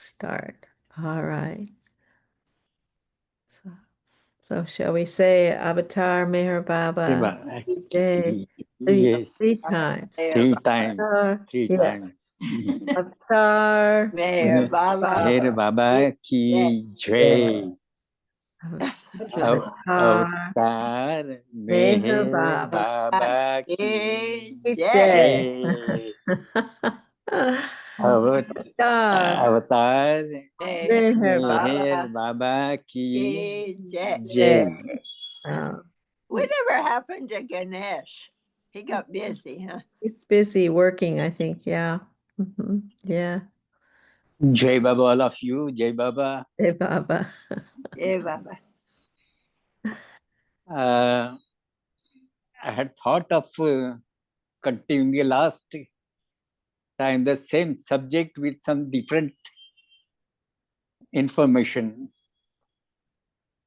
Start. All right. So, so shall we say Avatar Meher Baba Jai Yes, three times? three times. Avatar, Three yes. times. Avatar Meher Baba. Meher Baba ki Jai. jai. Avatar Avatar Meher Meher Baba Baba Jai. ki Jai. jai. Avatar Avatar Meher Baba Meher Baba. Baba ki Jai. Jai. jai. Oh, Whatever happened to Ganesh? He got busy, huh? he's busy working, I think. Yeah. Yeah. Jai Baba, all of you. Jai Baba. Hey, Baba. Jai Baba. I had thought of continuing the last time the same subject with some different information.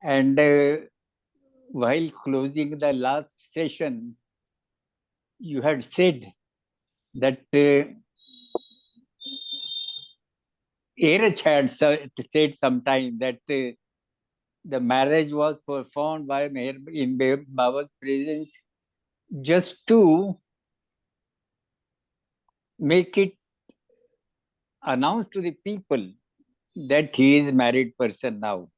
And while closing the last session, you had said that Erich had said sometime that the marriage was performed by Meher in Baba's presence just to make it announced to the people that he is a married person now,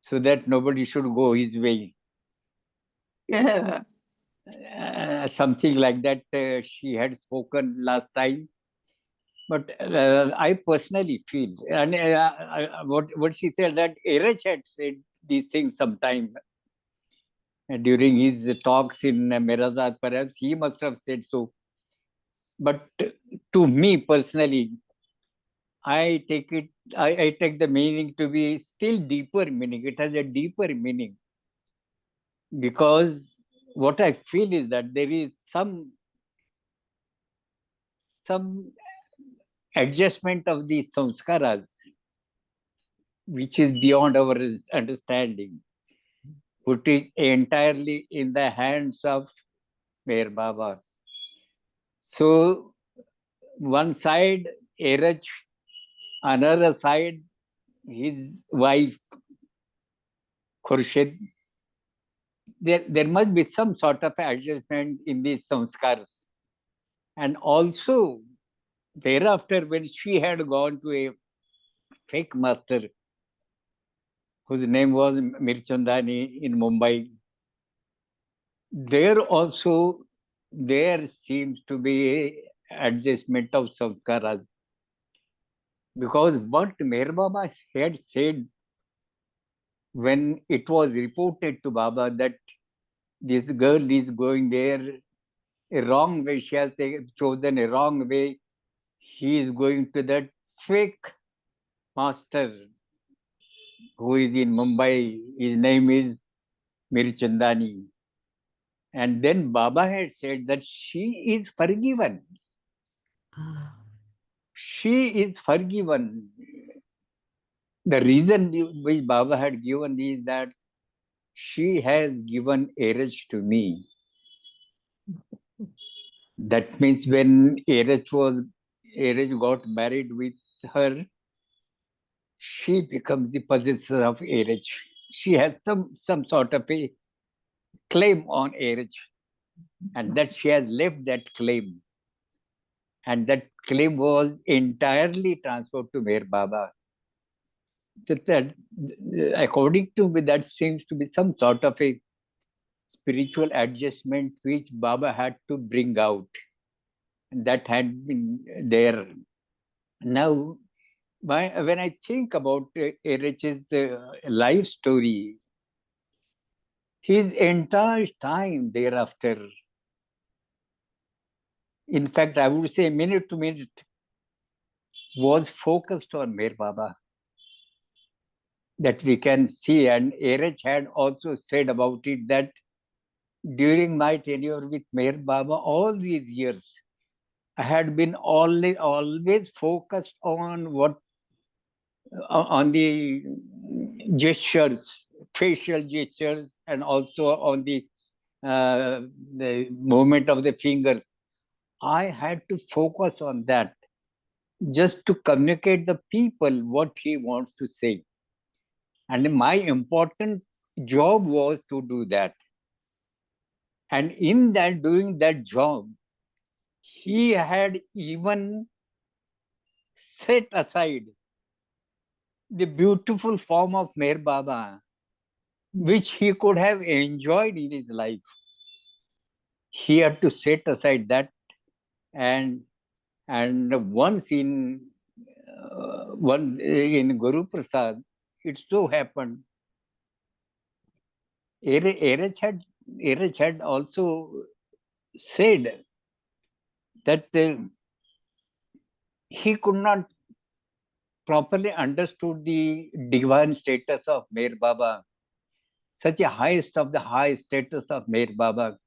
so that nobody should go his way. Something like that she had spoken last time. But I personally feel, and what she said, that Erich had said these things sometime during his talks in Mirazad, perhaps he must have said so. But to me personally, I take it, I take the meaning to be still deeper meaning. It has a deeper meaning, because what I feel is that there is some adjustment of the samskaras which is beyond our understanding, which is entirely in the hands of Meher Baba. So one side Eraj, another side his wife Khurshid. There must be some sort of adjustment in these samskars. And also thereafter, when she had gone to a fake master whose name was Mirchandani in Mumbai, there also there seems to be a adjustment of samskaras, because what Meher Baba had said when it was reported to Baba that this girl is going there a wrong way, she has chosen a wrong way, he is going to that fake master who is in Mumbai, his name is Mirchandani. And then Baba had said that she is forgiven. She is forgiven. The reason which Baba had given is that she has given Eraj to me. That means when Eraj got married with her, she becomes the possessor of Eraj. She has some sort of a claim on Eraj, and that she has left that claim. And that claim was entirely transferred to Meher Baba. That, according to me, that seems to be some sort of a spiritual adjustment which Baba had to bring out. And that had been there. Now, when I think about Erich's life story, his entire time thereafter, in fact, I would say minute to minute, was focused on Meher Baba. That we can see, and Erich had also said about it that during my tenure with Meher Baba, all these years, I had been always focused on on the gestures, facial gestures, and also on the movement of the fingers. I had to focus on that. just to communicate the people what he wants to say. And my important job was to do that. And in that, doing that job, he had even set aside the beautiful form of Meher Baba, which he could have enjoyed in his life. He had to set aside that, and once in Guruprasad, it so happened Erech had also said that he could not properly understood the divine status of Meher Baba, such a highest of the high status of Meher Baba,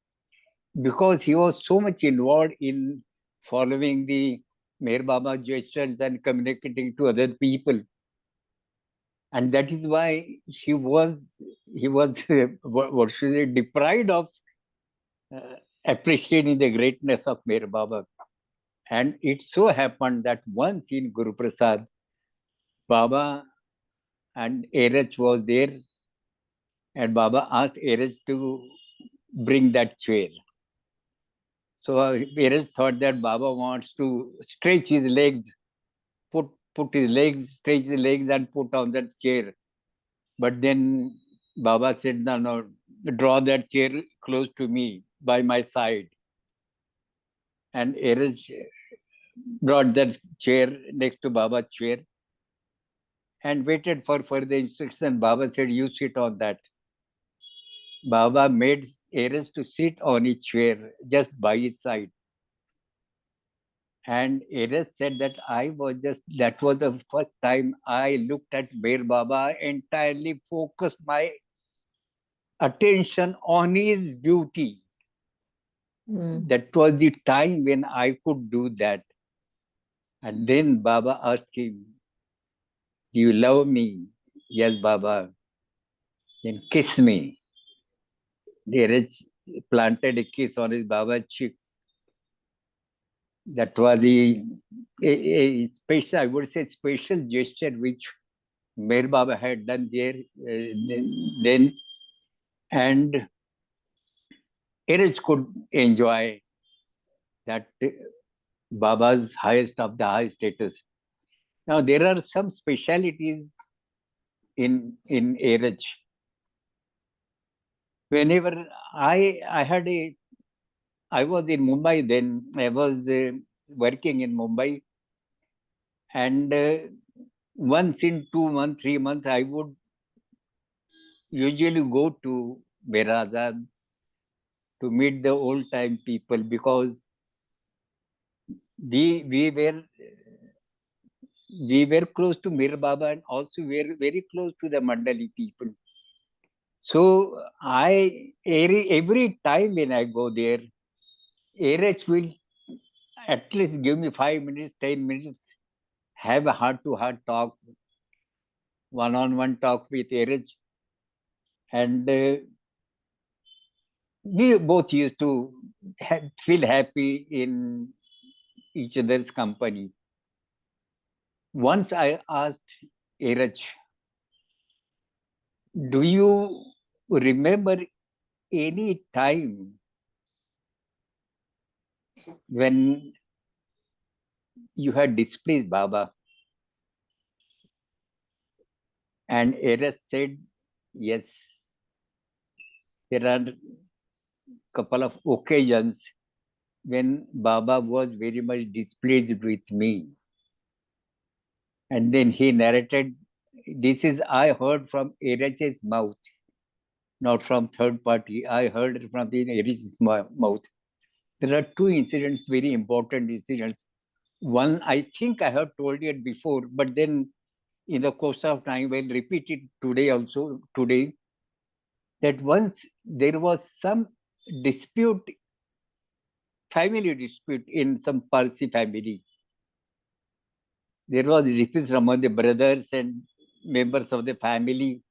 because he was so much involved in following the Meher Baba gestures and communicating to other people. And that is why he was what should I say, deprived of appreciating the greatness of Meher Baba. And it so happened that once in Guruprasad, Baba and Erech was there, and Baba asked Erech to bring that chair. So Erech thought that Baba wants to stretch his legs, put his legs, stretch his legs and put on that chair. But then Baba said, no, draw that chair close to me, by my side. And Erech brought that chair next to Baba's chair and waited for further instruction. Baba said, you sit on that. Baba made Erech to sit on his chair just by his side. And Erech said that that was the first time I looked at Meher Baba, entirely focused my attention on his beauty. That was the time when I could do that. And then Baba asked him, do you love me? Yes, Baba. Then kiss me. Erech planted a kiss on his Baba's cheek. That was a special, I would say, special gesture which Meher Baba had done there then, and Erech could enjoy that Baba's highest of the high status. Now there are some specialities in Erech. Whenever I was in Mumbai then, I was working in Mumbai, and once in 2 months, 3 months, I would usually go to Berazad to meet the old time people, because we were close to Mir Baba, and also we were very close to the Mandali people. So every time when I go there, Erech will at least give me 5 minutes, 10 minutes, have a heart-to-heart talk, one-on-one talk with Erech. And we both used to feel happy in each other's company. Once I asked Erech, do you remember any time when you had displeased Baba? And Erech said, yes, there are a couple of occasions when Baba was very much displeased with me. And then he narrated, this is I heard from Erech's mouth, not from third party. I heard it from the Erech's mouth. There are two incidents, very important incidents. One, I think I have told it before, but then in the course of time, we'll repeat it today, that once there was some dispute, family dispute in some Parsi family. There was dispute among the brothers and members of the family,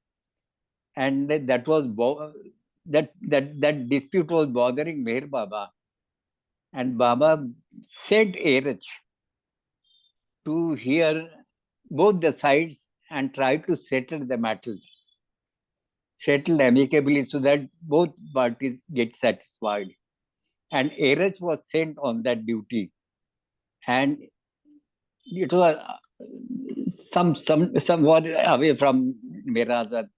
and that was that dispute was bothering Meher Baba, and Baba sent Erech to hear both the sides and try to settle the matter, settle amicably so that both parties get satisfied. And Eraj was sent on that duty. And it was somewhat away from Mirazad.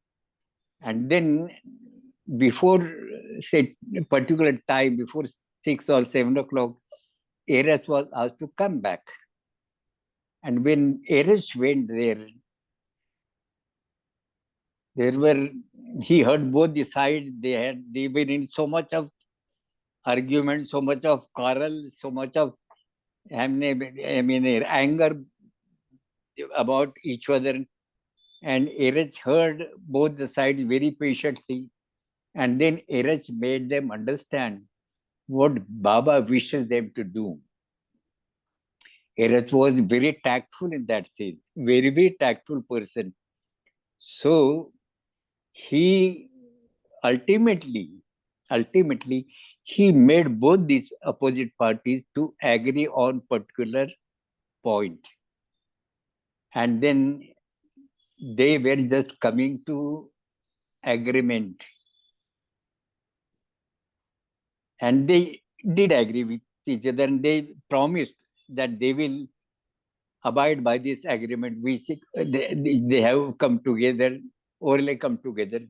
And then before, say, particular time, before 6 or 7 o'clock, Eraj was asked to come back. And when Eraj went there, he heard both the sides. They were in so much of argument, so much of quarrel, so much of anger about each other. And Eraj heard both the sides very patiently. And then Eraj made them understand what Baba wishes them to do. Eraj was very tactful in that sense, very, very tactful person. So he ultimately, he made both these opposite parties to agree on particular point. And then they were just coming to agreement. And they did agree with each other, and they promised that they will abide by this agreement which they have come together, orally come together.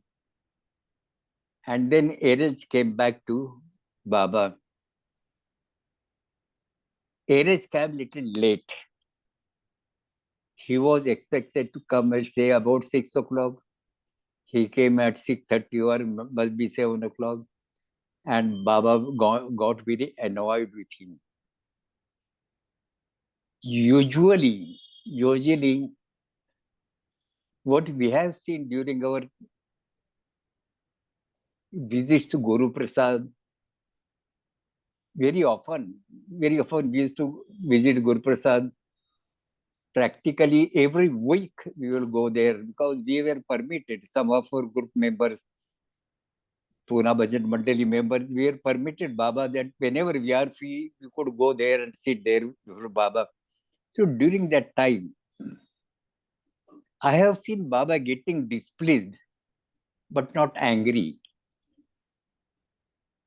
And then Eraj came back to Baba. Eraj came little late. He was expected to come at, say, about 6 o'clock. He came at 6:30 or must be 7 o'clock. And Baba got very annoyed with him. Usually, what we have seen during our visits to Guruprasad, very often we used to visit Guruprasad. Practically every week we will go there because we were permitted. Some of our group members, Poona Bhajan Mandali members, we were permitted Baba that whenever we are free, we could go there and sit there with Baba. So during that time, I have seen Baba getting displeased, but not angry.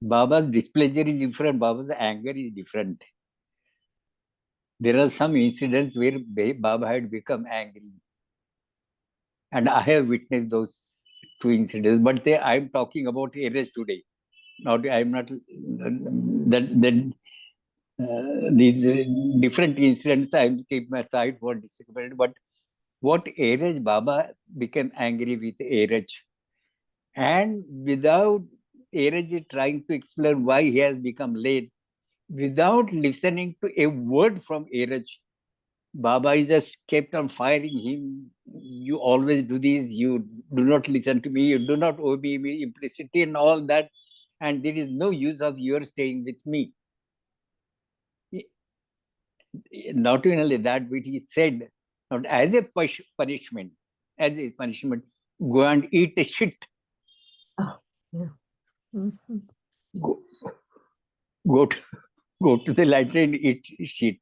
Baba's displeasure is different, Baba's anger is different. There are some incidents where Baba had become angry. And I have witnessed those two incidents, but I'm talking about Eraj today. I'm not these different incidents I'm keeping aside for discussion. But what Eraj Baba became angry with Eraj, and without Eraj trying to explain why he has become late, without listening to a word from Eraj, Baba is just kept on firing him. You always do this. You do not listen to me. You do not obey me implicitly and all that. And there is no use of your staying with me. Not only that, but he said, not as a punishment, go and eat a shit. Oh, yeah. Mm-hmm. Go to the latrine and eat shit.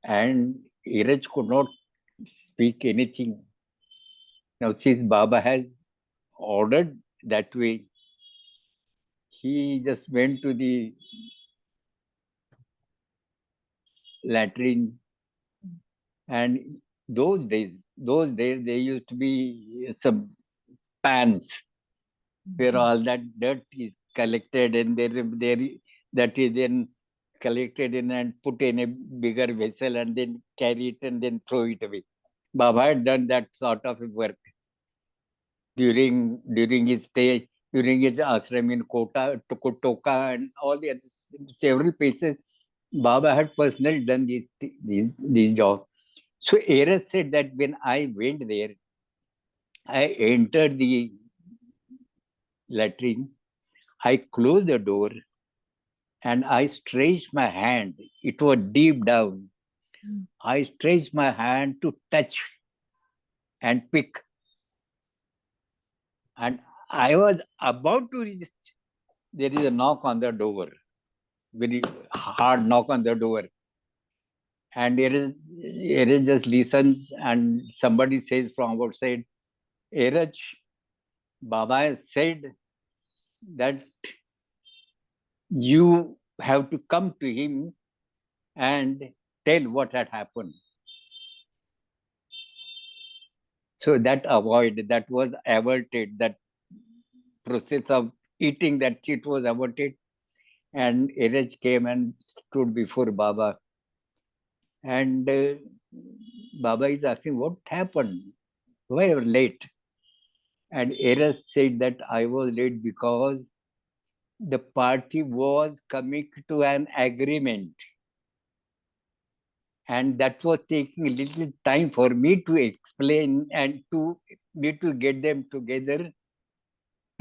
And Iraj could not speak anything. Now, since Baba has ordered that way, he just went to the latrine. And those days, there used to be some pans where all that dirt is collected, and that is then collected in and put in a bigger vessel and then carry it and then throw it away. Baba had done that sort of work during his stay, during his ashram in Kota, Toka, and all the other several places. Baba had personally done these jobs. So Eras said that when I went there, I entered the latrine, I closed the door, and I stretched my hand. It was deep down. I stretched my hand to touch and pick. And I was about to reach. There is a knock on the door, very hard knock on the door. And Eraj just listens, and somebody says from outside, Eraj, Baba has said that you have to come to him and tell what had happened. So that was averted, that process of eating that shit was averted. And Eraj came and stood before Baba. And Baba is asking, what happened? Why you were late? And Eraj said that I was late because the party was coming to an agreement. And that was taking a little time for me to explain and to me to get them together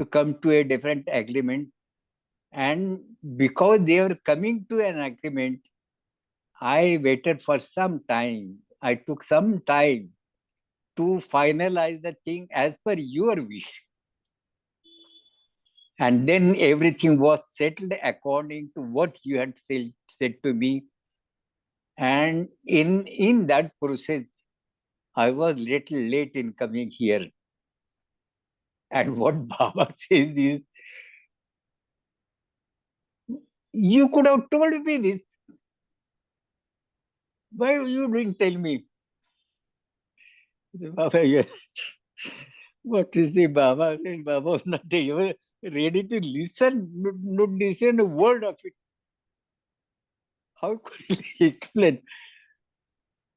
to come to a different agreement. And because they were coming to an agreement, I waited for some time. I took some time to finalize the thing as per your wish. And then everything was settled according to what you had said to me. And in that process, I was little late in coming here. And what Baba says is, you could have told me this. Why you didn't tell me? Baba, what is the Baba? Baba was not even ready to listen, not listen a word of it. How could he explain?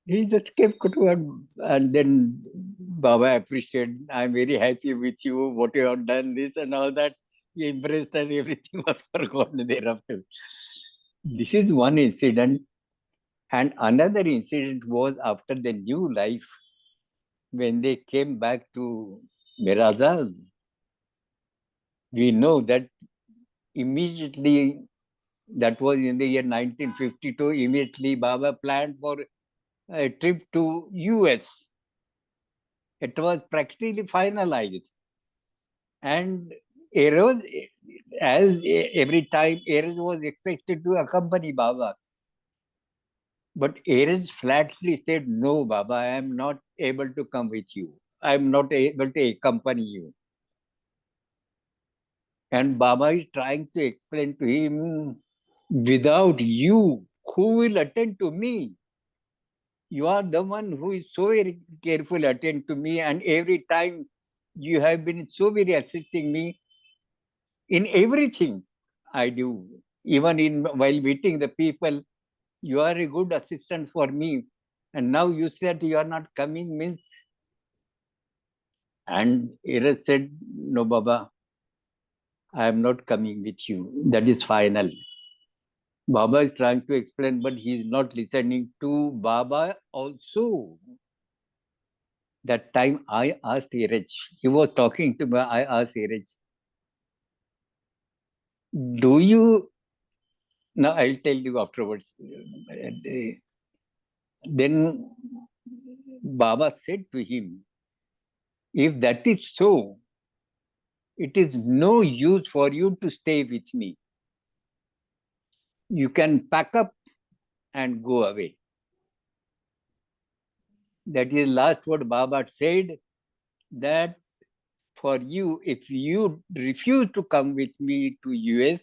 He just kept quiet, and then Baba appreciated. I'm very happy with you, what you have done, this and all that. He embraced and everything was forgotten thereafter. This is one incident. And another incident was after the new life, when they came back to Mirazal. We know that immediately, that was in the year 1952, immediately Baba planned for a trip to US. It was practically finalized. And Eros, as every time, Eros was expected to accompany Baba. But Eros flatly said, no, Baba, I am not able to come with you. I am not able to accompany you. And Baba is trying to explain to him, without you, who will attend to me? You are the one who is so very careful attend to me, and every time you have been so very assisting me in everything I do. Even in while meeting the people, you are a good assistant for me. And now you said you are not coming means. And Ira said, no, Baba, I am not coming with you. That is final. Baba is trying to explain, but he is not listening to Baba also. That time I asked Iraj, he was talking to me, I asked Iraj, do you, now I'll tell you afterwards. Then Baba said to him, if that is so, it is no use for you to stay with me. You can pack up and go away. That is last word Baba said, that for you, if you refuse to come with me to US,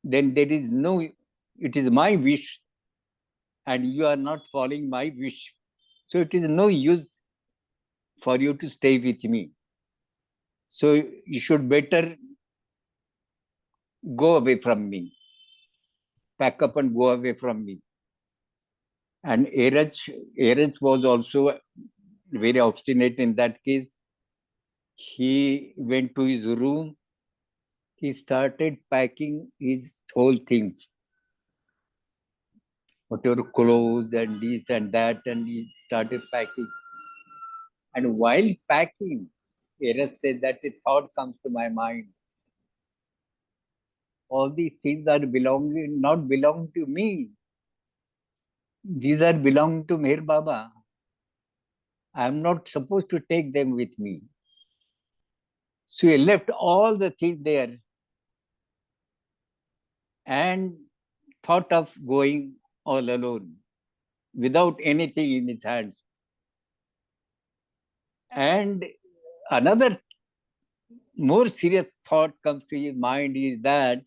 then there is no, it is my wish and you are not following my wish. So it is no use for you to stay with me. So you should better go away from me. Pack up and go away from me. And Eraj was also very obstinate in that case. He went to his room. He started packing his whole things, whatever clothes and this and that, and he started packing. And while packing, Eraj said that a thought comes to my mind. All these things are not belong to me. These are belong to Meher Baba. I am not supposed to take them with me. So he left all the things there and thought of going all alone. without anything in his hands. And another more serious thought comes to his mind is that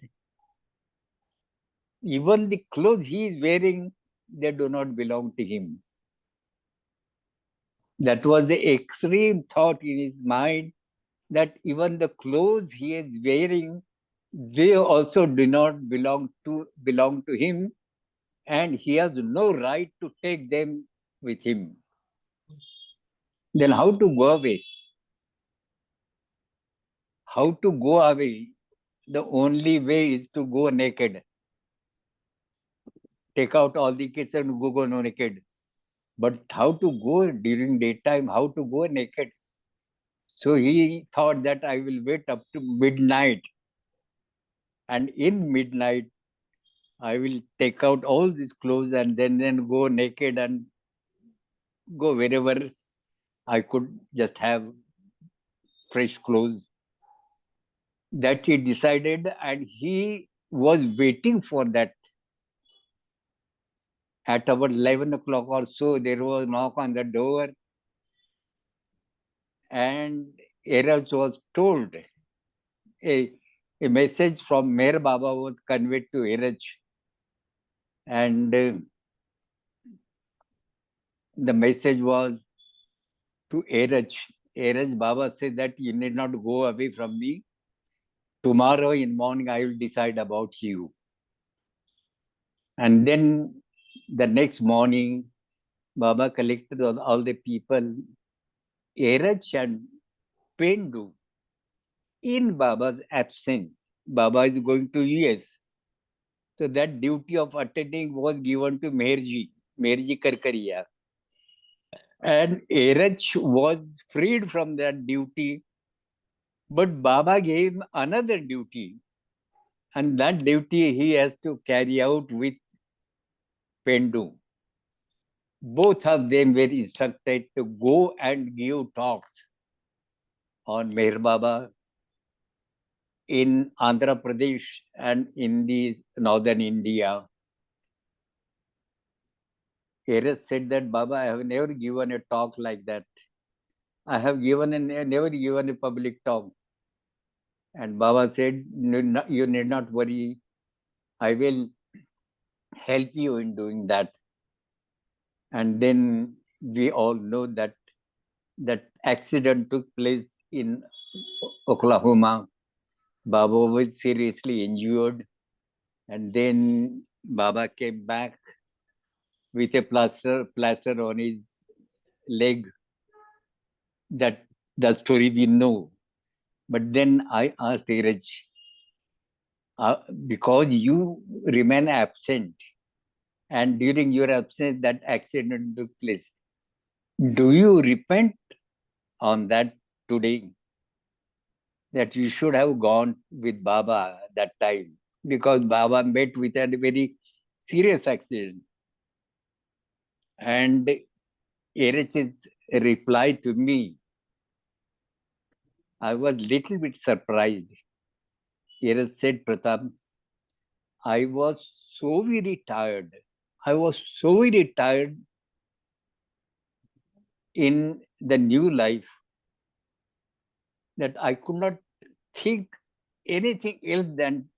even the clothes he is wearing, they do not belong to him. That was the extreme thought in his mind, that even the clothes he is wearing, they also do not belong to him, and he has no right to take them with him. Then how to go away? How to go away? The only way is to go naked. Take out all the kids and go naked. But how to go during daytime? How to go naked? So he thought that I will wait up to midnight. And in midnight, I will take out all these clothes and then go naked and go wherever I could just have fresh clothes. That he decided, and he was waiting for that. At about 11 o'clock or so, there was a knock on the door, and Eraj was told, a message from Meher Baba was conveyed to Eraj, and the message was to Eraj. Eraj Baba said that you need not go away from me. Tomorrow in morning, I will decide about you. And then the next morning, Baba collected all the people, Eraj and Pendu. In Baba's absence, Baba is going to US. So that duty of attending was given to Meherji Karkariya. And Eraj was freed from that duty, but Baba gave him another duty. And that duty he has to carry out with Pendu. Both of them were instructed to go and give talks on Meher Baba in Andhra Pradesh and in the northern India. Eraj said that, Baba, I have never given a talk like that. I have never given a public talk. And Baba said, you need not worry. I will help you in doing that. And then we all know that that accident took place in Oklahoma. Baba was seriously injured. And then Baba came back with a plaster on his leg. That the story we know. But then I asked Dheeraj, because you remain absent, and during your absence that accident took place, do you repent on that today? That you should have gone with Baba that time, because Baba met with a very serious accident. And Dheeraj's reply to me, I was little bit surprised. Dheeraj said, Pratap, I was so very tired. I was so very tired in the new life that I could not think anything else than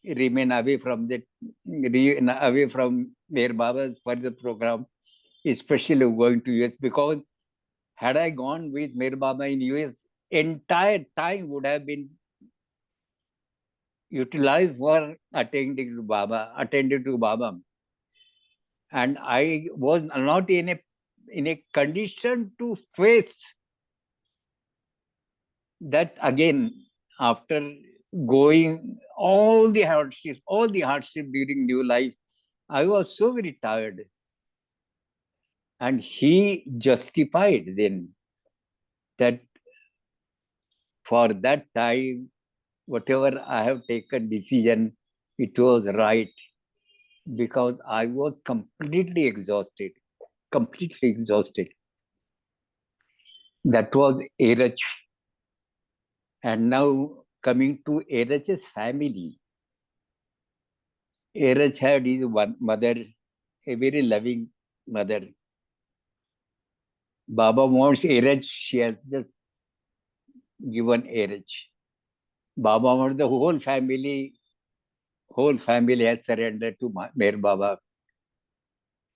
remain away from away from their Baba's further program, especially going to US. Because had I gone with Mir Baba in US, entire time would have been utilized for attending to Baba. And I was not in a condition to face that again. After going all the hardship during new life, I was so very tired. And he justified then that for that time, whatever I have taken decision, it was right, because I was completely exhausted. Completely exhausted. That was Eraj. And now coming to Eraj's family. Eraj had his one mother, a very loving mother. Baba wants marriage. She has just given marriage. Baba wants the whole family. Whole family has surrendered to Meher Baba.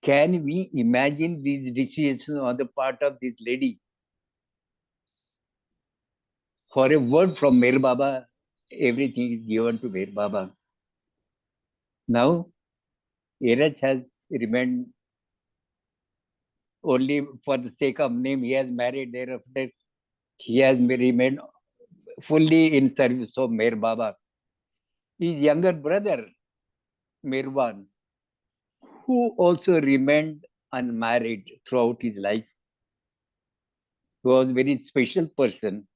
Can we imagine these decisions on the part of this lady? For a word from Meher Baba, everything is given to Meher Baba. Now, Eraj has remained only for the sake of name. He has married thereafter. He has remained fully in service of Meher Baba. His younger brother, Mirwan, who also remained unmarried throughout his life, was a very special person.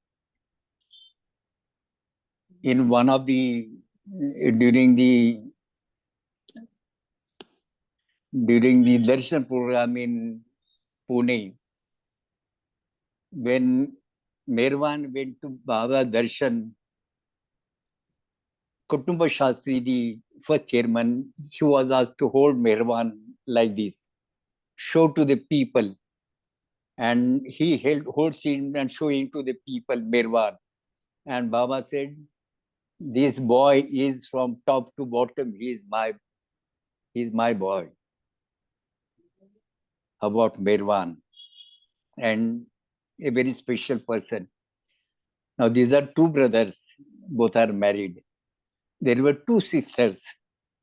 In one of the during the darshan program in Pune, when Mirwan went to Baba darshan, Kutumba Shastri, the first chairman, he was asked to hold Mirwan like this, show to the people, and he holds him and showing to the people Mirwan. And Baba said, "This boy is from top to bottom. He's my boy." About Mirwan, and a very special person. Now these are two brothers, both are married. There were two sisters.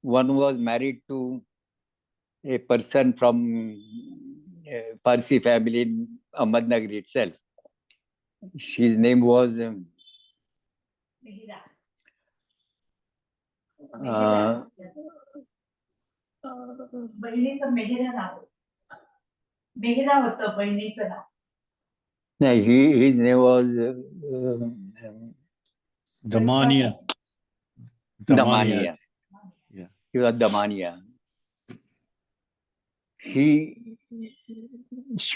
One was married to a person from Parsi family in Ahmednagar itself. His name was his name was Damania. Damania. Yeah. He was Damania. She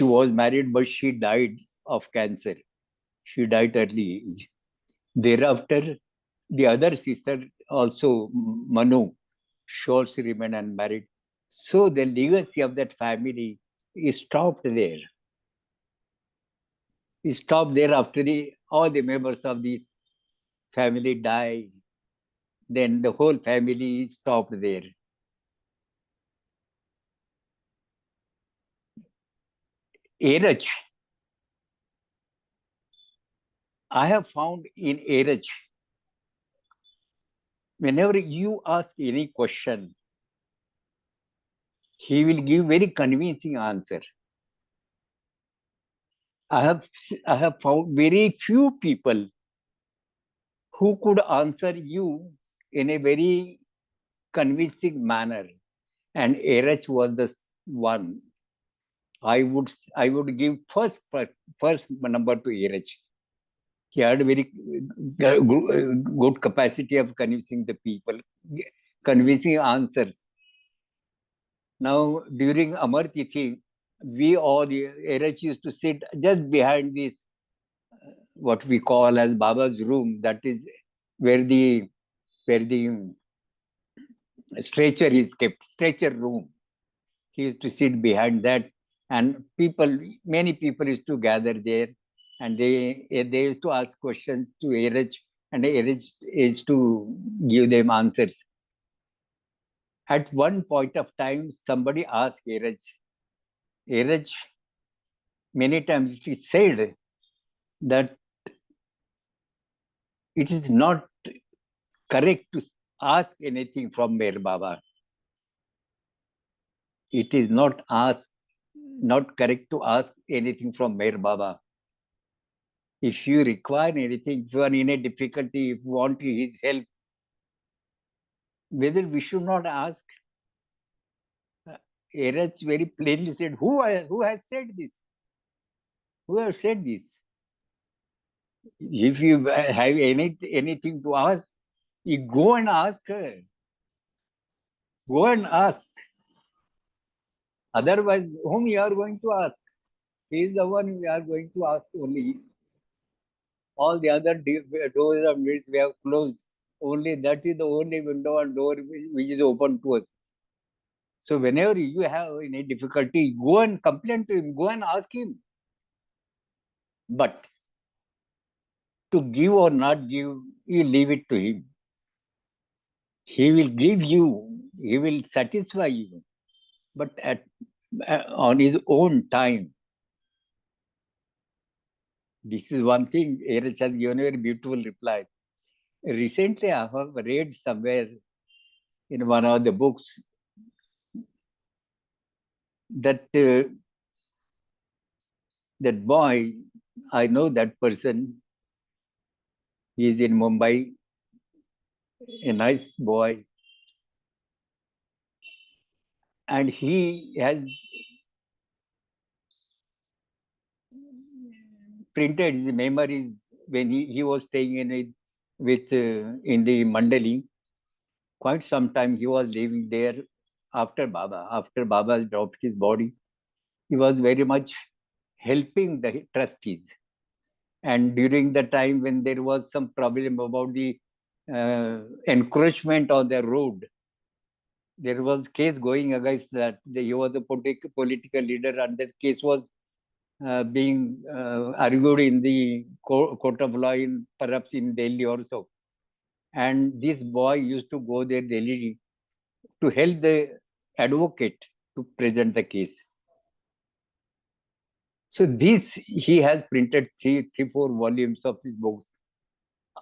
was married, but she died of cancer. She died early age. Thereafter, the other sister also, Manu, she also remained unmarried. So the legacy of that family is stopped there. It stopped there after all the members of this family died. Then the whole family is stopped there. Eraj. I have found in Eraj, whenever you ask any question, he will give very convincing answer. I have found very few people who could answer you in a very convincing manner, and Eraj was the one. I would give first number to Eraj. He had a very good capacity of convincing the people, convincing answers. Now, during Amar Tithi, we all, the Eraj used to sit just behind this, what we call as Baba's room. That is where the stretcher is kept, stretcher room. He used to sit behind that, and many people used to gather there, and they used to ask questions to Eraj, and Eraj used to give them answers. At one point of time, somebody asked Eraj, many times it is said that it is not correct to ask anything from Meher Baba. It is not correct to ask anything from Meher Baba. If you require anything, if you are in a difficulty, if you want his help, whether we should not ask. Eraj very plainly said, who has said this? Who has said this? If you have anything to ask, you go and ask her. Go and ask. Otherwise, whom you are going to ask? He is the one we are going to ask only. All the other doors and windows we have closed. Only that is the only window and door which is open to us. So whenever you have any difficulty, go and complain to him, go and ask him. But to give or not give, you leave it to him. He will give you, he will satisfy you, but on his own time. This is one thing. Erich has given a very beautiful reply. Recently, I have read somewhere in one of the books that that boy, I know that person. He is in Mumbai, a nice boy, and he has printed his memories when he was staying in in the Mandali. Quite some time he was living there after Baba. After Baba dropped his body, he was very much helping the trustees. And during the time when there was some problem about the encroachment on the road, there was case going against that. He was a political leader, and that case was being argued in the court of law, perhaps in Delhi also. And this boy used to go there daily to help the advocate to present the case. So this, he has printed three, 4 volumes of his books,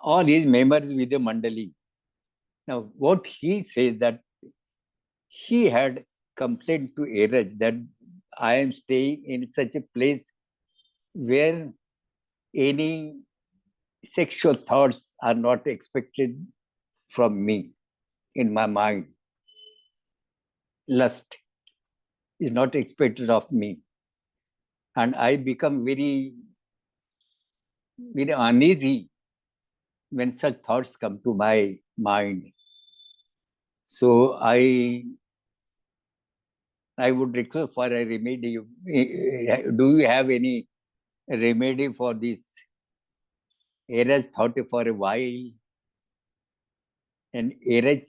all his memories with the Mandali. Now, what he says that he had complained to Eraj that I am staying in such a place where any sexual thoughts are not expected from me in my mind. Lust is not expected of me. And I become very, very uneasy when such thoughts come to my mind. So I would request for a remedy. Do you have any remedy for this? Eraj thought for a while, and Eraj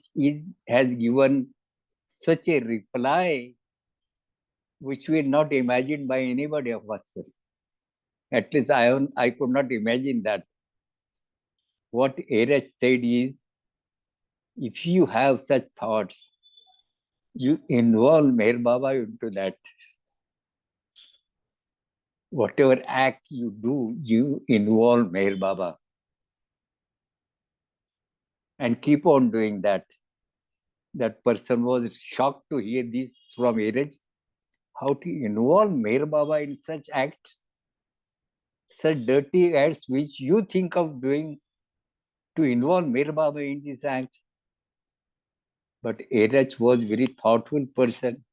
has given such a reply which we not imagined by anybody of us. At least I could not imagine that. What Eraj said is, if you have such thoughts, you involve Meher Baba into that. Whatever act you do, you involve Meher Baba. And keep on doing that. That person was shocked to hear this from Eraj. How to involve Meher Baba in such acts, such dirty acts which you think of doing, to involve Meher Baba in this act. But Eraj was very thoughtful person.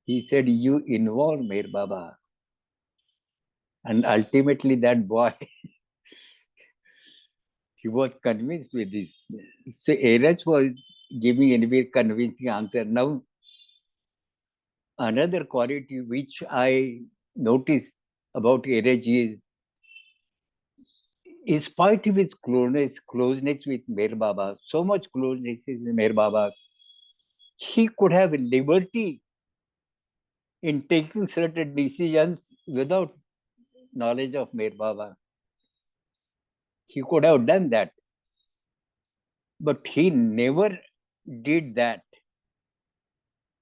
He said, you involve Meher Baba. And ultimately that boy, he was convinced with this. So Eraj was giving a very convincing answer. Now, another quality which I noticed about Eraj is, in spite of his closeness with Meher Baba, so much closeness with Meher Baba, he could have liberty in taking certain decisions without knowledge of Meher Baba. He could have done that. But he never did that.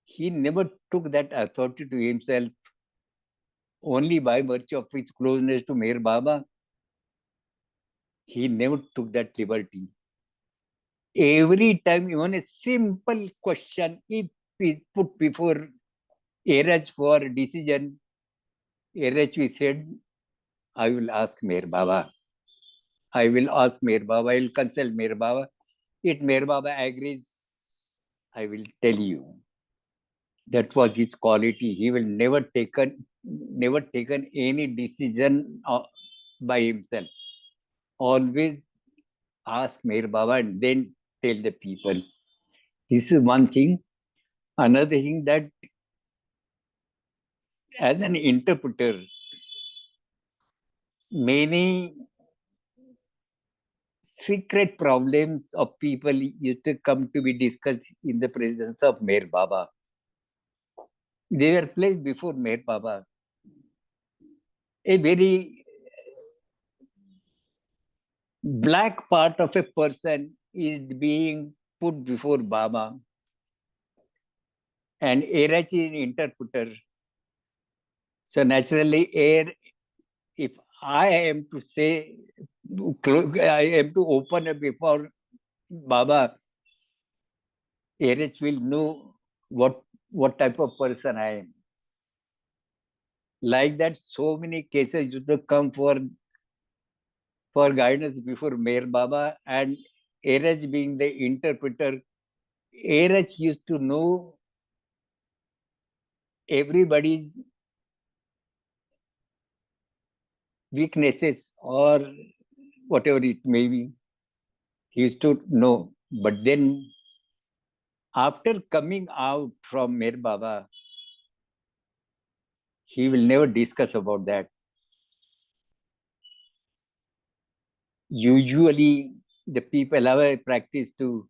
He never took that authority to himself only by virtue of his closeness to Meher Baba. He never took that liberty. Every time, even a simple question, if is put before Eraj for decision, Eraj said, I will ask Meher Baba. I will ask Meher Baba. I will consult Meher Baba. If Meher Baba agrees, I will tell you. That was his quality. He will never taken any decision by himself. Always ask Meher Baba and then tell the people. This is one thing. Another thing, that as an interpreter, many secret problems of people used to come to be discussed in the presence of Meher Baba. They were placed before Meher Baba. A very black part of a person is being put before Baba, and Erach is an interpreter. So naturally, if I am to say, I am to open up before Baba, Erach will know what type of person I am. Like that, so many cases used to come for guidance before Meher Baba, and Erach being the interpreter, Erach used to know everybody's weaknesses or whatever it may be. He used to know. But then, after coming out from Meher Baba, he will never discuss about that. Usually, the people have a practice to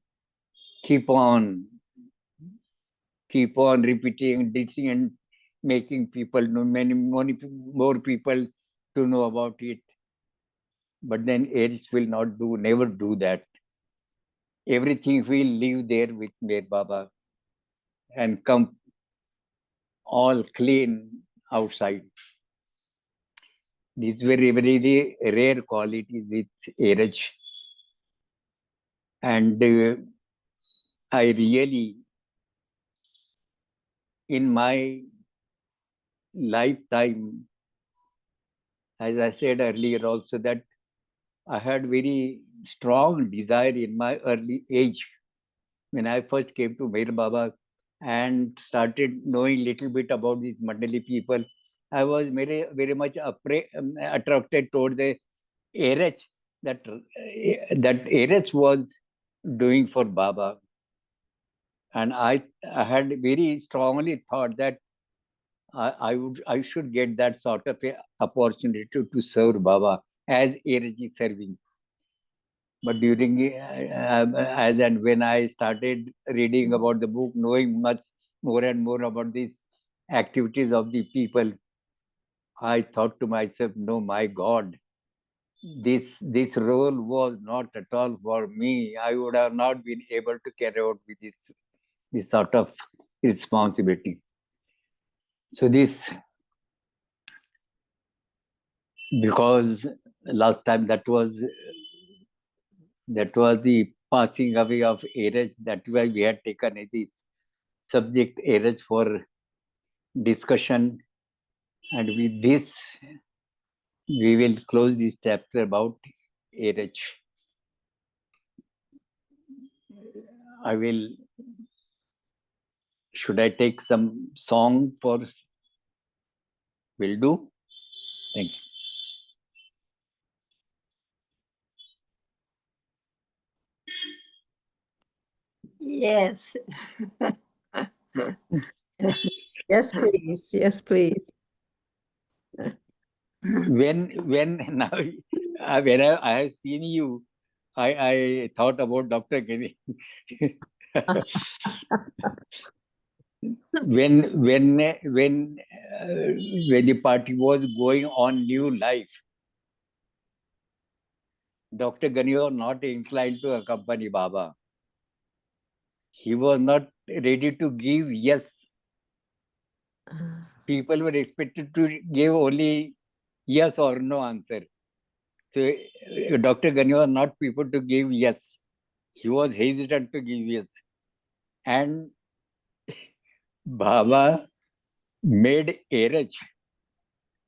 keep on repeating, teaching, and making people know, many more people to know about it. But then Erich will never do that. Everything will leave there with Meher Baba and come all clean outside. These very, very rare qualities with Erich. And I really, in my lifetime, as I said earlier also, that I had very strong desire in my early age when I first came to Meher Baba and started knowing little bit about these Mandali people. I was very, very much attracted toward the Erech that Erech was doing for Baba. And I had very strongly thought that I should get that sort of a opportunity to serve Baba as Erech is serving. But during as and when I started reading about the book, knowing much more and more about these activities of the people, I thought to myself, no, my God, this role was not at all for me. I would have not been able to carry out with this sort of responsibility. So because last time that was the passing away of Erech. That's why we had taken this subject Erech for discussion. And with this, we will close this chapter about Erech. Should I take some song for? Will do. Thank you. Yes. Yes, please. Yes, please. When now when I have seen you, I thought about Dr. Giri. when the party was going on new life, Dr. Gani was not inclined to accompany Baba. He was not ready to give yes. People were expected to give only yes or no answer. So Dr. Gani was not people to give yes. He was hesitant to give yes. And Baba made Erech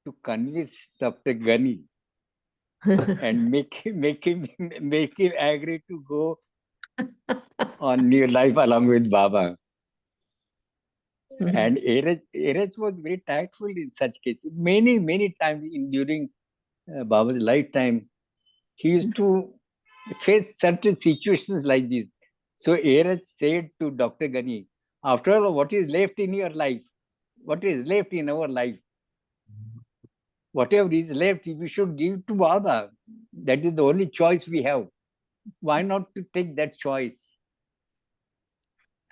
to convince Dr. Gani and make him agree to go on new life along with Baba. And Erech was very tactful in such cases. Many times during Baba's lifetime, he used to face certain situations like this. So Erech said to Dr. Gani, after all, what is left in your life? What is left in our life? Whatever is left, we should give to Baba. That is the only choice we have. Why not to take that choice?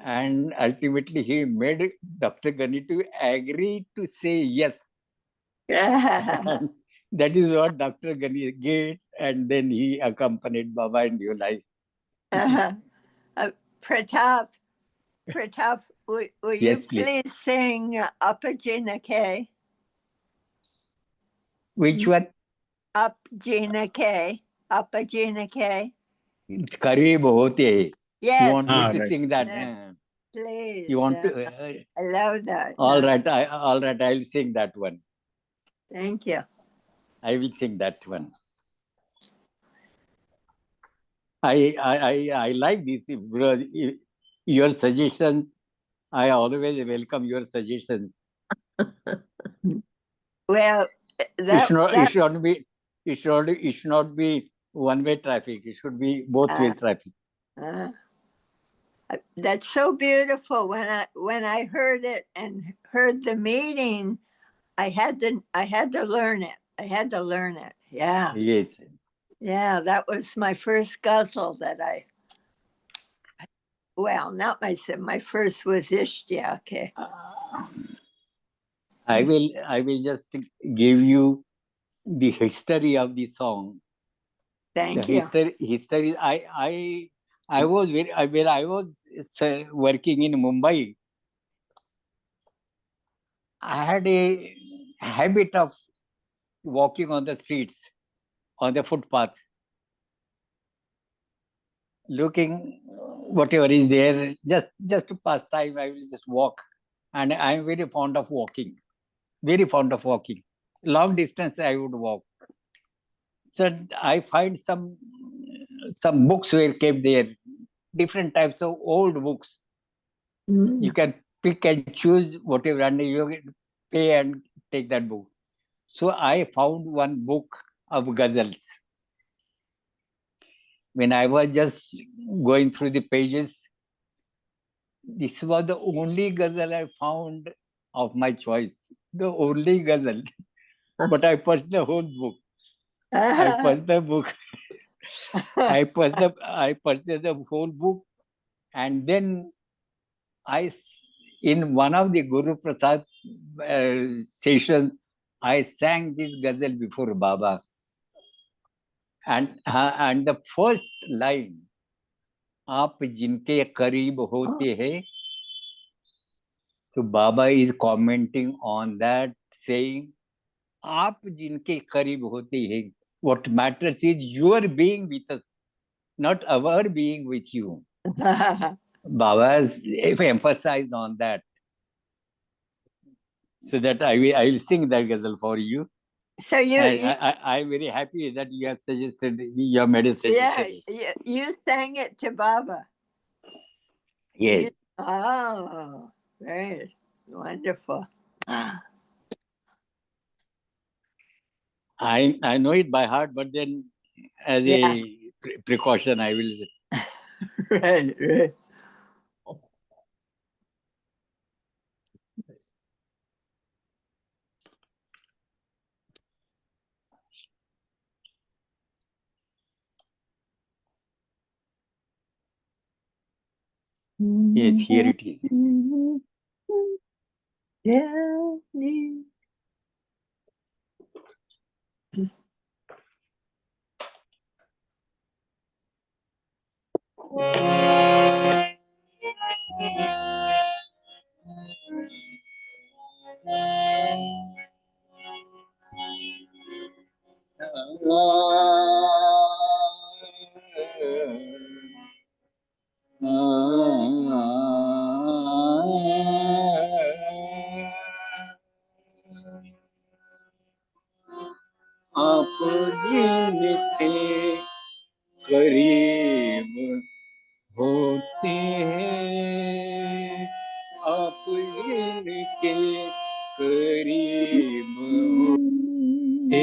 And ultimately, he made Dr. Gani to agree to say yes. And that is what Dr. Gani did, and then he accompanied Baba in your life. Pratap, will you Yes, please. please sing Upajina K? Which one? Upajina K. Upajina K. Kareeb hote hai. Yes. You want me to right. sing that? Please. You want to? I love that. All right, I'll sing that one. Thank you. I will sing that one. I like this. Your suggestions. I always welcome your suggestions. Well, It should not be one-way traffic. It should be both-way traffic. That's so beautiful. When I heard it and heard the meeting, I had to learn it. I had to learn it. Yeah. Yes. Yeah, that was my first ghazal that not my first was Ishtia. Okay. I will just give you the history of the song. Thank you. History. I was when I was working in Mumbai. I had a habit of walking on the streets, on the footpath, looking whatever is there, just to pass time. I will just walk, and I am very fond of walking. Very fond of walking. Long distance I would walk. So I find some books were kept there, different types of old books. You can pick and choose whatever, and you pay and take that book. So I found one book of ghazals. When I was just going through the pages, this was the only ghazal I found of my choice. The only ghazal. But I purchased the whole book. I purchased the book. I purchased the whole book, and then in one of the Guruprasad sessions, I sang this ghazal before Baba, and the first line, "आप जिनके करीब होते हैं," so Baba is commenting on that, saying, "आप जिनके करीब होते हैं." What matters is your being with us, not our being with you. Baba has emphasized on that. So that I will sing that ghazal for you. So I'm very happy that you have suggested, you have made a suggestion. Yeah, you sang it to Baba. Yes. Oh, very wonderful. I know it by heart, but then as a precaution, I will. Right. Yes, here it is. Yeah. आप जिनके करीब होते हैं, आप जिनके करीब होते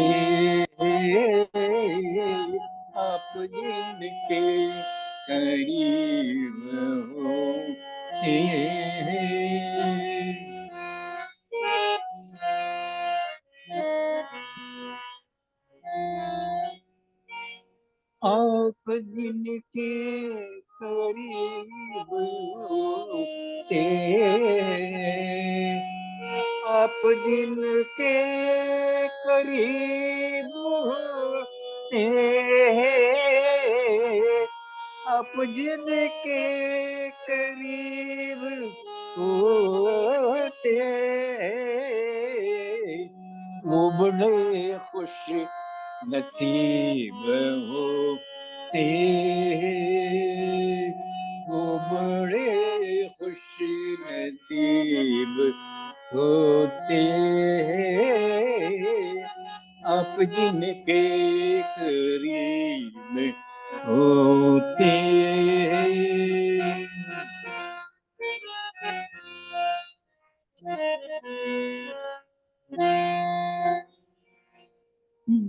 हैं, आप जिनके करीब होते हैं, आप जिनके करीब होते, आप जिनके करीब होते, आप जिनके करीब होते, वो बड़े खुश नसीब होते, वो बड़े खुश नसीब होते, आप जिनके करीब होते।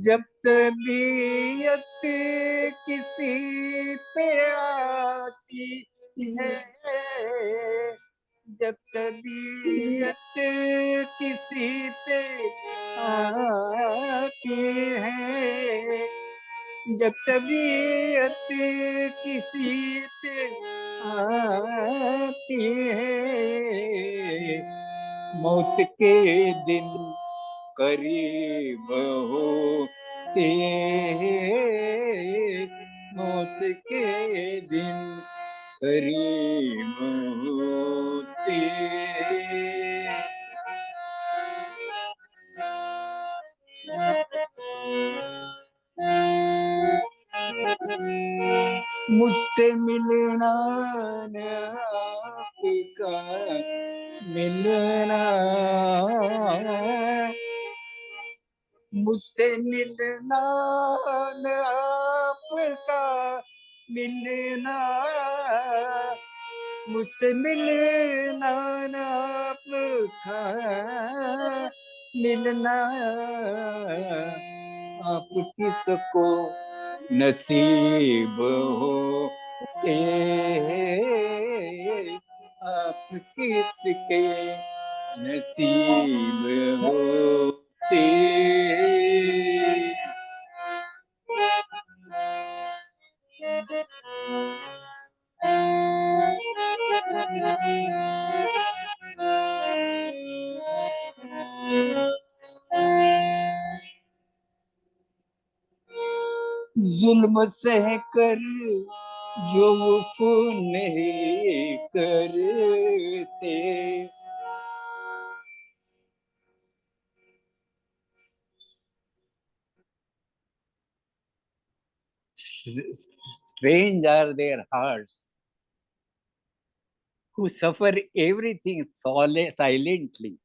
जब तबीयत किसी पे आती है, जब तबीयत किसी पे आती है, जब तबीयत किसी पे आती है, मौत के दिन करीब होते, मौत के दिन करीब होते, मुझसे मिलना न आपका मिलना, मुझसे मिलना न आपका मिलना, मुझसे मिलना न आपका मिलना, आप किसको नसीब होते, आप किसके नसीब होते। जुल्म सह कर जो वो नहीं करते, strange are their hearts who suffer everything silently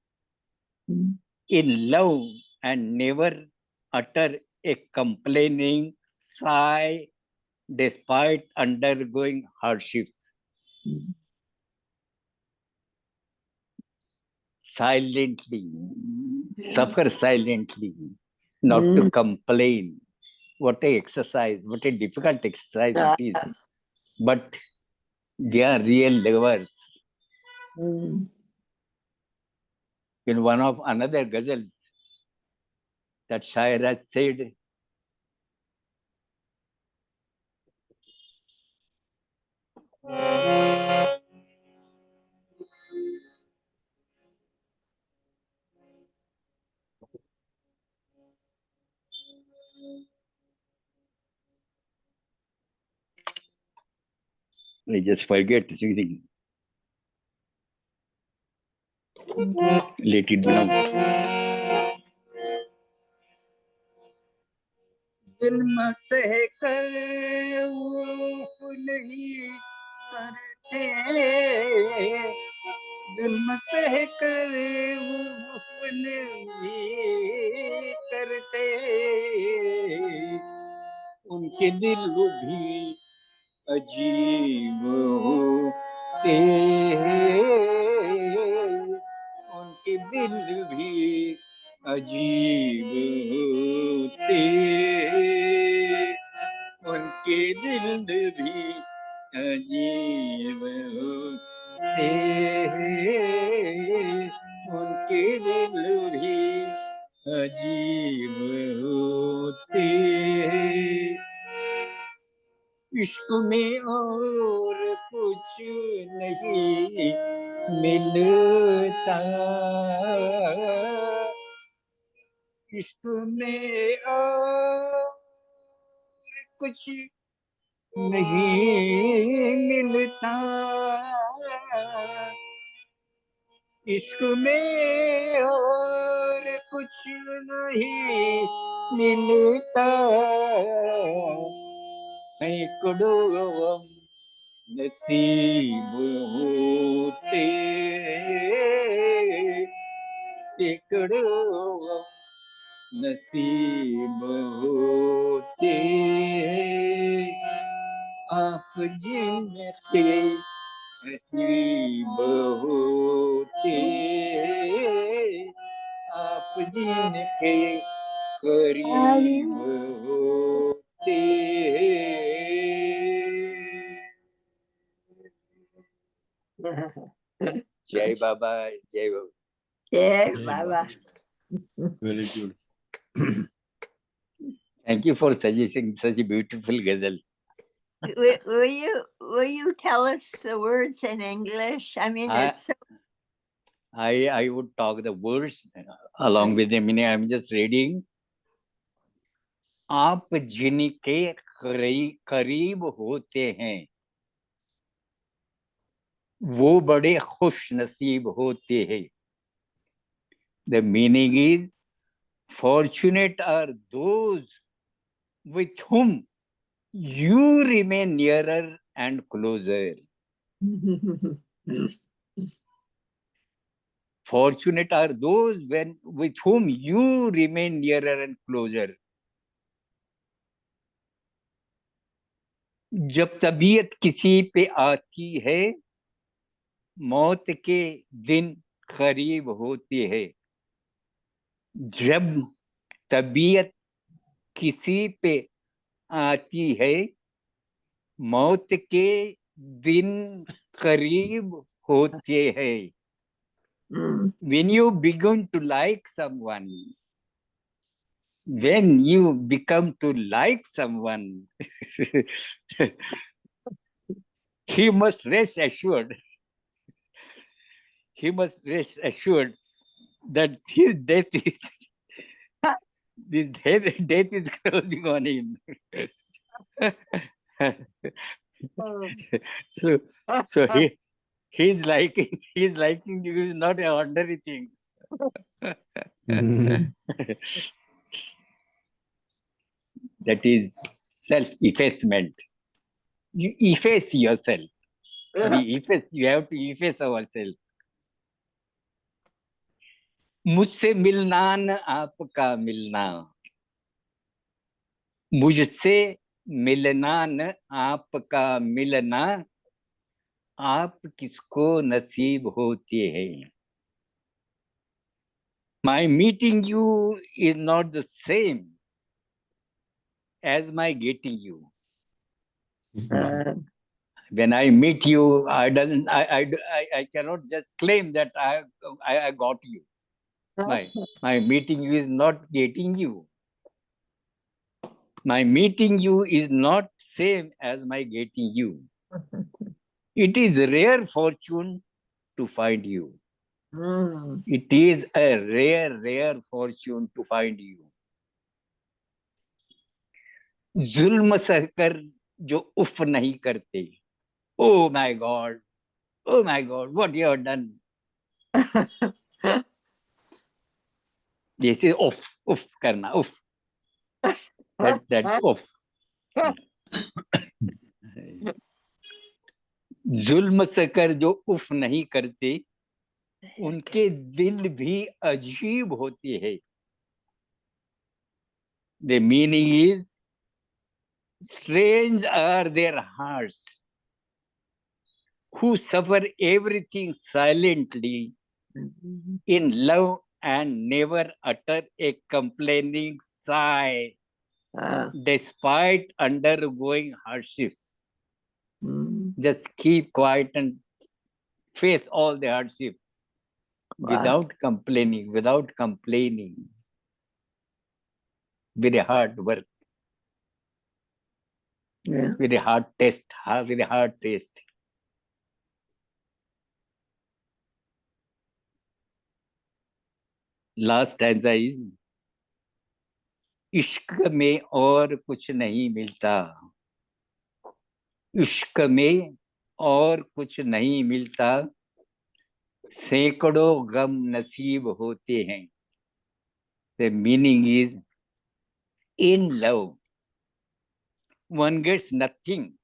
in love and never utter a complaining sigh despite undergoing hardships. Silently, suffer silently, not to complain. What a exercise, what a difficult exercise it is. But they are real lovers. In one of another ghazals, that Shaira said, I just forget to sing. Let it belong. जुल्म सह कर वो नहीं करते, जुल्म सह कर वो नहीं करते, उनके दिल भी अजीब होते, उनके दिल भी अजीब होते, उनके दिल भी अजीब होते, उनके दिल भी अजीब होते। इश्क में और कुछ नहीं मिलता, इश्क में और कुछ नहीं मिलता, इश्क में और कुछ नहीं मिलता, सैकड़ों नसीब होते, सैकड़ों नसीब होते, आप जिनके नसीब होते, आप जिनके करीब होते। जय बाबा, जय बाबा। Yeah, Jai Baba. Baba. Very good. Thank you for suggesting such a beautiful ghazal. Will you tell us the words in English? I mean, I, it's so I would talk the words along with the meaning. I'm just reading. आप जिनके करीब होते हैं वो बड़े खुश नसीब होते हैं. The meaning is, fortunate are those with whom you remain nearer and closer. Fortunate are those with whom you remain nearer and closer. जब तबीयत किसी पे आती है मौत के दिन करीब होती है. जब तबीयत किसी पे आती है मौत के दिन करीब होते हैं. When you begin to like someone, when you become to like someone, he must rest assured that his death is closing on him. So he's liking you is not an ordinary thing. That is self-effacement. You efface yourself. You have to efface ourselves. मुझसे मिलना न आपका मिलना, मुझसे मिलना न आपका मिलना, आप किसको नसीब होते हैं. My meeting you is not the same as my getting you. When I meet you, I cannot just claim that I got you. My meeting you is not getting you. My meeting you is not same as my getting you. It is a rare fortune to find you. It is a rare fortune to find you. जुल्म सहकर जो उफ नहीं करते. Oh my God, what you have done. This is uff करना, uff. That's uff. जुल्म सहकर जो उफ नहीं करते उनके दिल भी अजीब होते हैं. The meaning is, strange are their hearts, who suffer everything silently in love and never utter a complaining sigh despite undergoing hardships. Just keep quiet and face all the hardships without complaining. Very hard work. Yeah. Very hard taste. Very hard taste. Last stanza is इश्क में और कुछ नहीं मिलता, इश्क में और कुछ नहीं मिलता, सैकड़ों गम नसीब होते हैं. The meaning is, in love, one gets nothing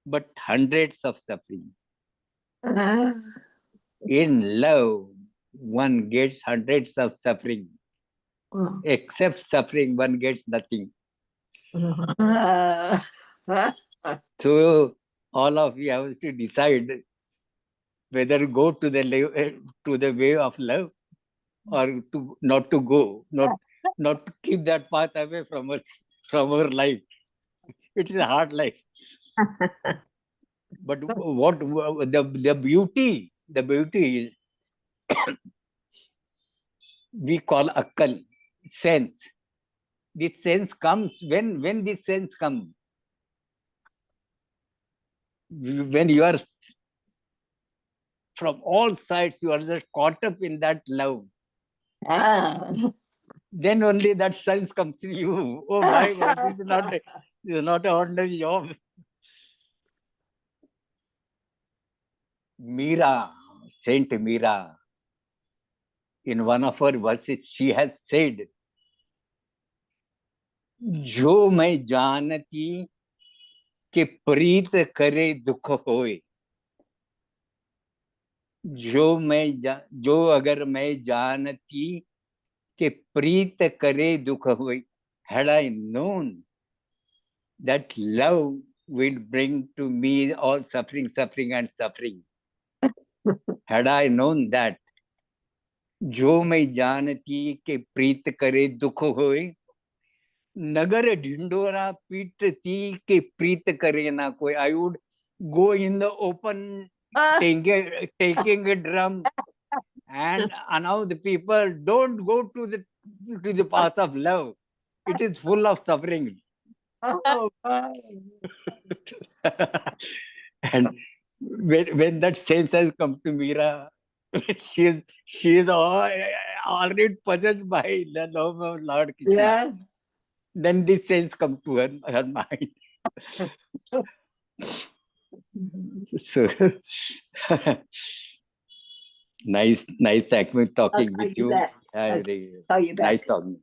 but hundreds of suffering. In love, one gets hundreds of suffering. Except suffering, one gets nothing. So all of you have to decide whether go to the way of love or not to go, not to keep that path away from us, from our life. It is a hard life. But what the beauty is, we call akkal, sense. This sense comes when this sense comes, when you are from all sides, you are just caught up in that love. Then only that sense comes to you. Oh my God, this is not an ordinary job. Meera, Saint Meera, in one of her verses, she has said, जो मैं जानती कि प्रीत करे दुख होए, जो अगर मैं जानती कि प्रीत करे दुख होए, had I known that love will bring to me all suffering, and suffering, had I known that, जो मैं जानती कि प्रीत करे दुख होए, नगर ढिंडोरा पीटती कि प्रीत करे ना कोई. I would go in the open, taking a drum and announce the people, don't go to the path of love. It is full of suffering. And when that sense has come to Meera, she is already possessed by the love of Lord Krishna. Yeah. Then this sense comes to her mind. So nice talking with you. Nice talking.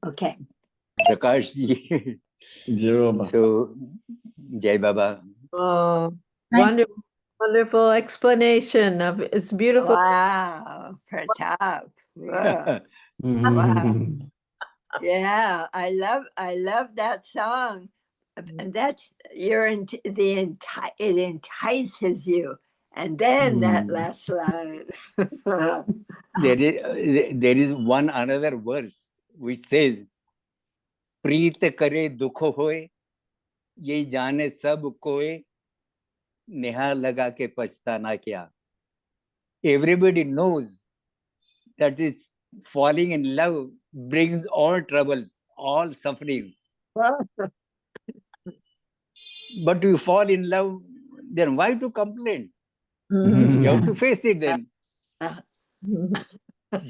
Okay. Prakash ji. Jai Baba. So, Jai Baba. Oh, wonderful explanation of it's beautiful. Wow, Pratap. Wow. Wow. Yeah, I love that song. And that's it entices you. And then that last line. There is one another verse which says, प्रीत करे दुख होए, ये जाने सब कोए, नेहा लगा के पछताना क्या. Everybody knows that is falling in love brings all trouble, all suffering. But you fall in love, then why to complain? You have to face it then.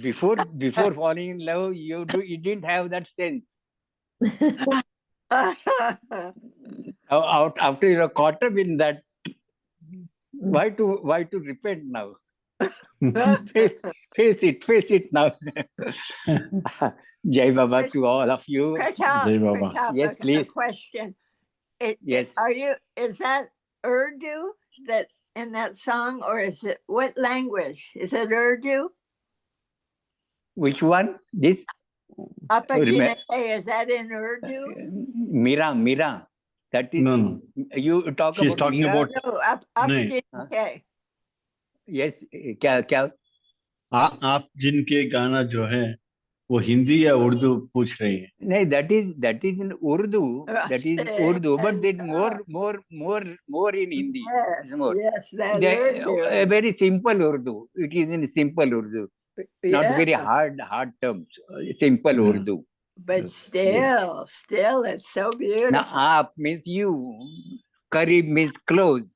Before falling in love, you didn't have that sense. After you're caught up in that, why to repent now? Face it now. Jai Baba to all of you. Pratap, Yes, please. A question. Yes. Is that Urdu that in that song, or is it what language? Is it Urdu? Which one? This? Apajinate, is that in Urdu? Meera. That is. No. You talk She's about talking Meera? about. No, Apajinate. Yes. क्या? आप जिनके गाना जो है वो हिंदी या उर्दू पूछ रही है. नहीं, that is in Urdu. That is Urdu, but then more in Hindi. Yes, that's Urdu. A very simple Urdu. It is in simple Urdu. Not very hard terms. Simple Urdu. But Yes, yes. still, it's so Now, beautiful. aap means you, Karib means close.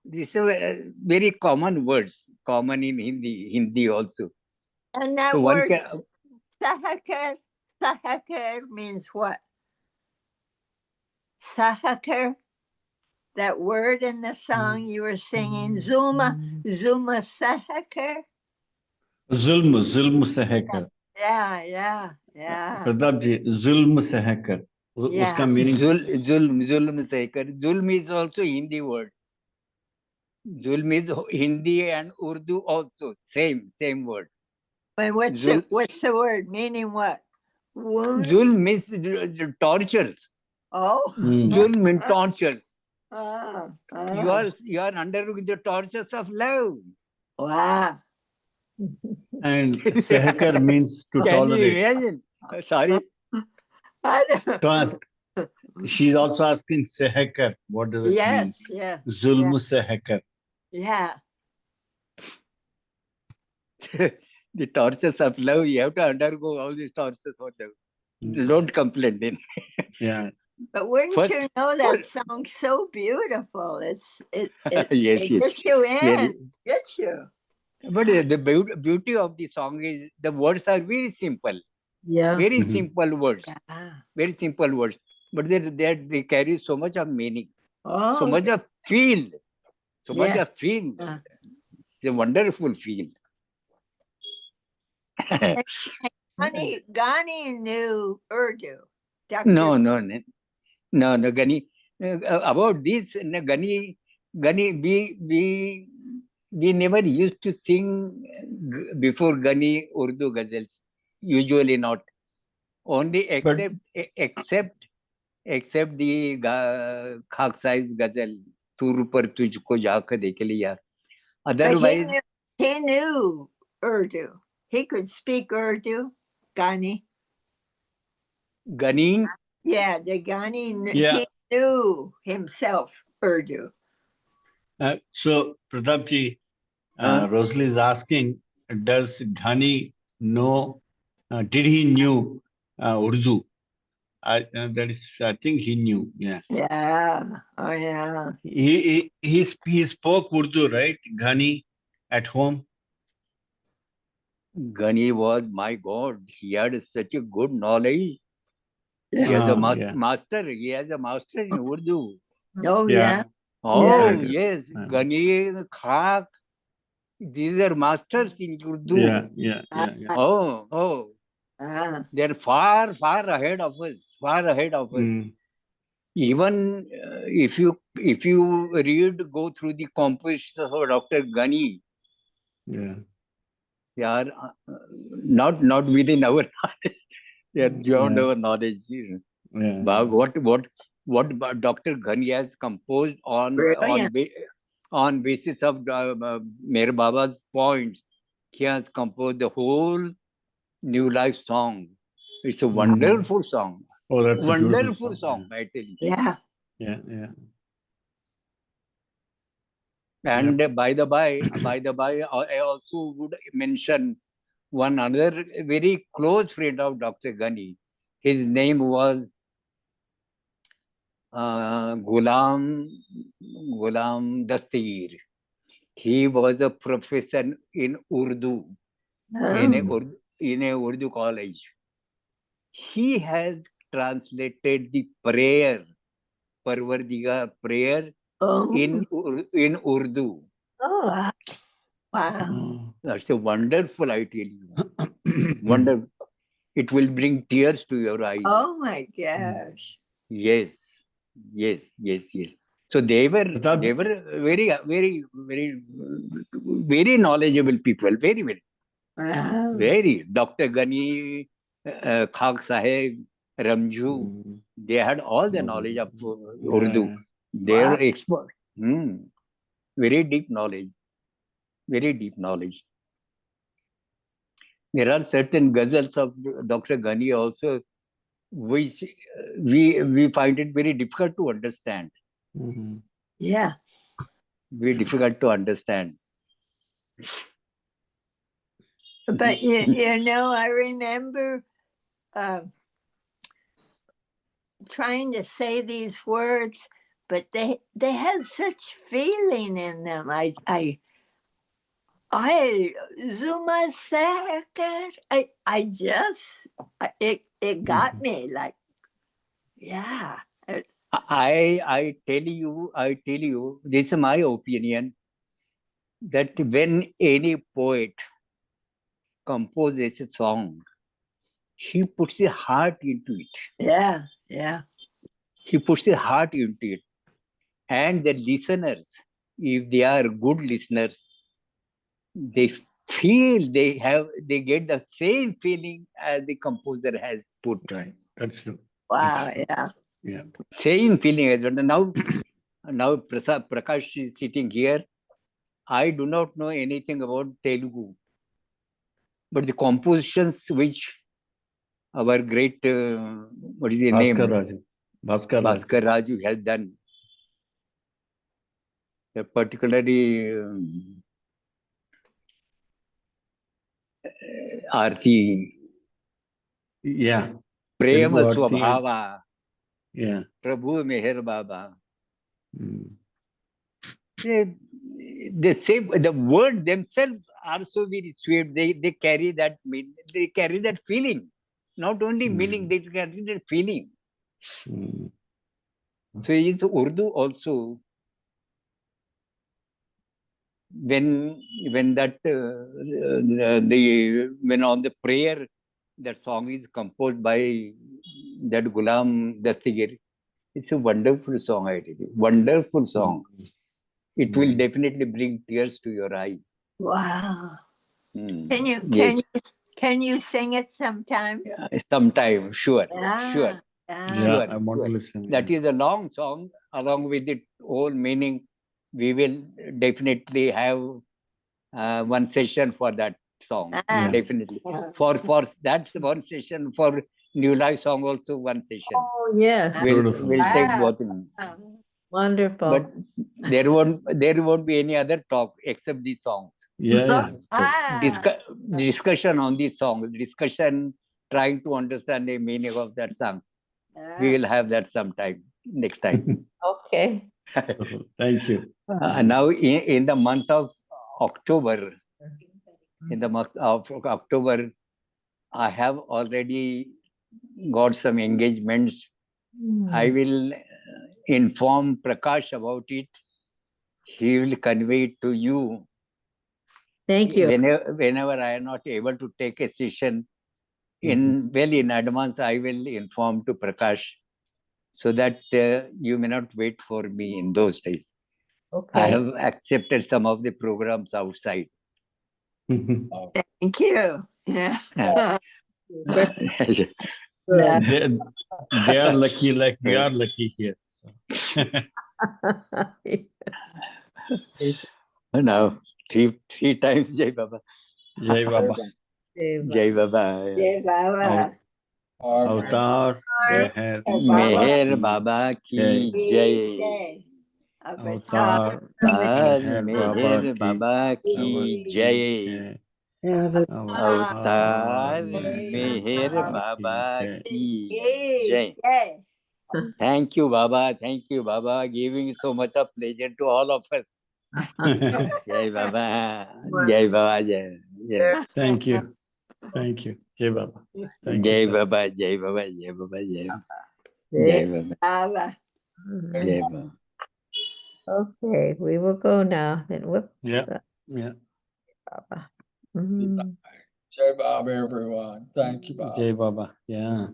These are very common words, common in Hindi also. And that So one word, can, sahakar means what? Sahakar, that word in the song you were singing, Zuma Sahakar. जुल्म से है कर Yeah. Pratap जी जुल्म से है कर Yeah. उसका meaning zulm say kar. Zulm is also Hindi word. Zulm is Hindi and Urdu also. Same word. And what's the word? Meaning what? Wound? Zulm means tortures. Oh. Zulm means tortures. You Ah. are undergoing the tortures of love. Wow. and सहकर means to Can you tolerate. imagine? Sorry. I don't. So she's also asking सहकर, what does it mean? Yes. जुल्म सहकर. Yeah. The tortures of love, you have to undergo all these tortures for love. Don't complain then. Yeah. But wouldn't you know that song's so beautiful? It Yes. gets you in. Very. Gets you. But the beauty of the song is the words are very simple. Yeah. Very simple words. Yeah. Very simple words. But they carry so much of meaning. Oh. So much of feel. So much Yeah. of feel. Yeah. It's a wonderful feel. Ghani knew Urdu. No, Gani. About this, Gani, we never used to sing before Gani Urdu ghazals. Usually not. Only except the Khak Sai's ghazal, Tur par tujhko jaakar dekh liya. Otherwise, But he knew Urdu. He could speak Urdu, Ghani. Gani. Yeah, the Ghani, Yeah. he knew himself Urdu. So Pratap ji, Rosalie is asking, does Ghani know? Did he knew Urdu? I think he knew. Yeah. Yeah. Oh, yeah. He spoke Urdu, right? Ghani at home. Gani was, my God, he had such a good knowledge. Yeah. He has a Yeah. master. He has a master in Urdu. Oh, yeah. Oh, Yeah. yes. Gani, Khak, these are masters in Urdu. Yeah. Oh. They're far ahead of us. Far ahead of us. Even if you go through the compositions of Dr. Gani, they are not within our knowledge. They are beyond our knowledge. What Dr. Ghani has composed on basis of Meher Baba's points, he has composed the whole New Life song. It's a wonderful song. Oh, that's wonderful a beautiful song, I tell you. Yeah. Yeah. And by the by, I also would mention one other very close friend of Dr. Ghani. His name was Ghulam Dastir. He was a professor in Urdu, in a Urdu college. He has translated the prayer, Parvardigar prayer, in Urdu. Oh, wow. That's a wonderful, I tell you. Wonderful. It will bring tears to your eyes. Oh my gosh. Yes. So they were very knowledgeable people. Very. Wow. Very. Dr. Ghani, Khak Sahib, Ramju, they had all the knowledge of Urdu. They were expert. Very deep knowledge. There are certain ghazals of Dr. Ghani also, which we find it very difficult to understand. Yeah. Very difficult to understand. But you know, I remember trying to say these words, but they had such feeling in them. Zuma Sekar. It got me like, yeah. I tell you, this is my opinion, that when any poet composes a song, he puts his heart into it. Yeah, yeah. He puts his heart into it. And the listeners, if they are good listeners, they feel they get the same feeling as the composer has put. Right. That's true. Wow, That's true. yeah. Yeah. Same feeling as now Prakash is sitting here. I do not know anything about Telugu, but the compositions which our great what is his name, Bhaskar Raju has done, particularly Aarti, Yeah. Prema Telugu Aarti and- Swabhava, Yeah. Prabhu Meher Baba. Mm. They say the word themselves are so very sweet. They carry that they carry that feeling. Not only meaning, they carry that feeling. Mm. So in Urdu also, when that when on the prayer, that song is composed by that Gulam Dastigir. It's a wonderful song, I tell you. Wonderful song. It will definitely bring tears to your eyes. Wow. Yes. Can you sing it sometime? Sometime, sure. Yeah. Sure. I want to listen. That is a long song. Along with its whole meaning, we will definitely have one session for that song. Yeah. Definitely. For that's one session. For New Life song also one session. Oh, yes. We'll take Wow. both in. Wonderful. But there won't be any other talk except these songs. Yeah. Discussion on these songs. Discussion trying to understand the meaning of that song. We will have that sometime next time. Okay. Thank you. Now in the month of October, I have already got some engagements. I will inform Prakash about it. He will convey it to you. Thank you. Whenever I am not able to take a session, in advance, I will inform to Prakash, so that you may not wait for me in those days. Okay. I have accepted some of the programs outside. Thank you. Yeah. They are lucky, like we are lucky here. So. Now, three times Jai Baba. Jai Baba. Jai Baba. Jai Baba. Avatar Meher Baba ki Jai. Avatar Meher Baba ki Jai. Avatar Meher Baba ki Jai. Thank you, Baba. Thank you, Baba, giving so much of pleasure to all of us. Jai Baba. Jai Baba. Jai. Thank you. Thank you. Jai Baba. Thank Jai you, sir. Baba. Jai Baba. Jai Baba. Jai Baba. Jai Baba. Jai Baba. Okay, we will go now. Then whoop. Yeah. Yeah. Baba. Jai Baba, everyone. Thank you, Baba. Jai Baba. Yeah.